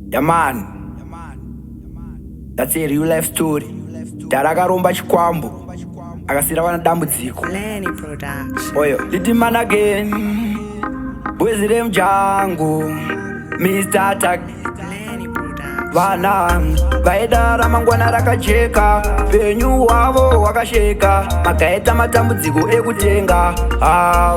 Yeah man, that's a real life story. Darakaromba chikwambo akasira vana dambudziko. Blennie production. Oyo Riddim again, bwezi remjango, Mr. Attack. Blennie production. Vana vaida ramangwana rakajeka, penyu wavo wakasheka, makaita matambudziko ekutenga,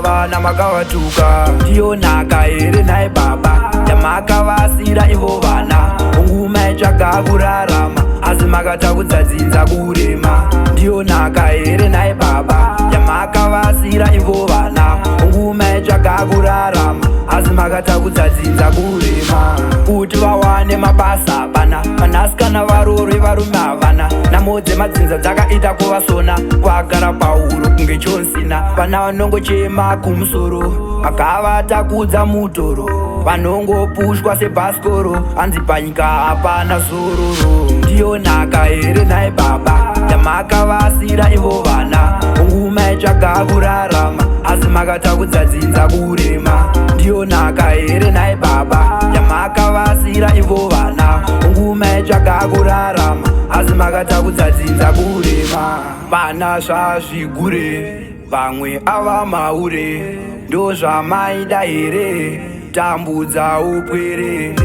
vana makavatuka. Ndiyo nhaka here nai baba yamakavasira ivo vana, nguma itsvaga kurarama asi makatakudza dzinza kurema. Ndiyo nhaka here nai baba yamakavasira ivo vana, nguma itsvaga kurarama asi makatakudza dzinza kurema. Kuti vawane mabasa vana, vanasikana varorwe varume havana, namodze madzinza dzakaita kuvasona, kwagara pauro kunge chonsina. Vana vanongochema kumusoro, makavatakudza mutoro, vanongopushwa sebhasikoro, hanzi panyika hapana zororo. Ndiyo nhaka here nai baba yamakavasira ivo vana, nguma itsvaga kurarama asi makatakudza dzinza kurema. Ndiyo nhaka here nai baba yamakavasira ivo vana, nguma itsvaga kurarama asi makatakudza dzinza kurema. Vana zvazvigure vamwe ava maure, ndo zvamaida here tambudza upwere.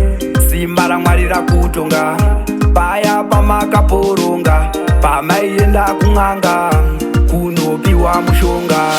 Simba raMwari rakutonga paya pamakaporonga, pamaienda kun'anga kunopiwa mushonga.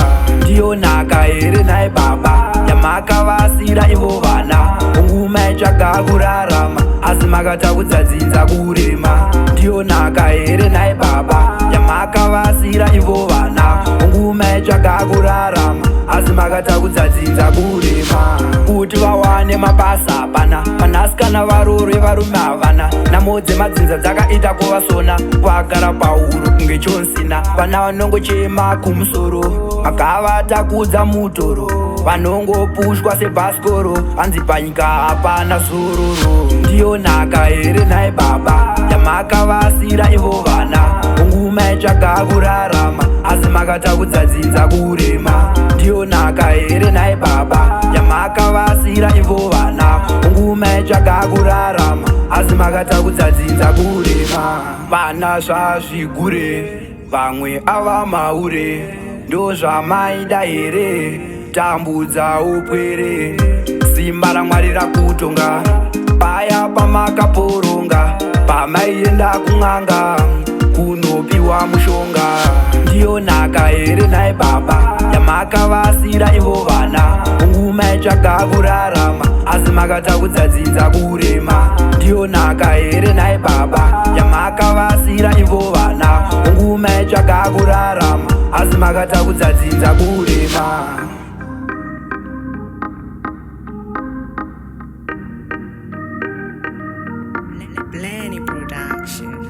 Ndiyo nhaka here nai baba yamakavasira ivo vana, nguma itsvaga kurarama asi makatakudza dzinza kurema. Ndiyo nhaka here nai baba yamakavasira ivo vana, nguma itsvaga kurarama asi makatakudza dzinza kurema. Kuti vawane mabasa hapana, vanasikana varorwe varume havana, namodze madzinza dzakaita kuvasona, kwagara pauro kunge chonsina. Vana vanongochema kumusoro, makavatakudza mutoro, vanongopushwa sebhasikoro, hanzi panyika hapana zororo. Ndiyo nhaka here nai baba yamakavasira ivo vana, nguma itsvaga kurarama asi makatakudza dzinza kurema. Ndiyo nhaka here nai baba yamakavasira ivo vana, nguma itsvaga kurarama asi makatakudza dzinza kurema. Vana zvazvigure vamwe ava maure, ndo zvamaida here tambudza upwere. Simba raMwari rakutonga paya pamakaporonga, pamaienda kun'anga kunopiwa mushonga. Ndiyo nhaka here nai baba yamakavasira ivo vana, nguma itsvaga kurarama asi makatakudza dzinza kurema. Ndiyo nhaka here nai baba yamakavasira ivo vana, nguma itsvaga kurarama asi makatakudza dzinza kurema. Blennie production.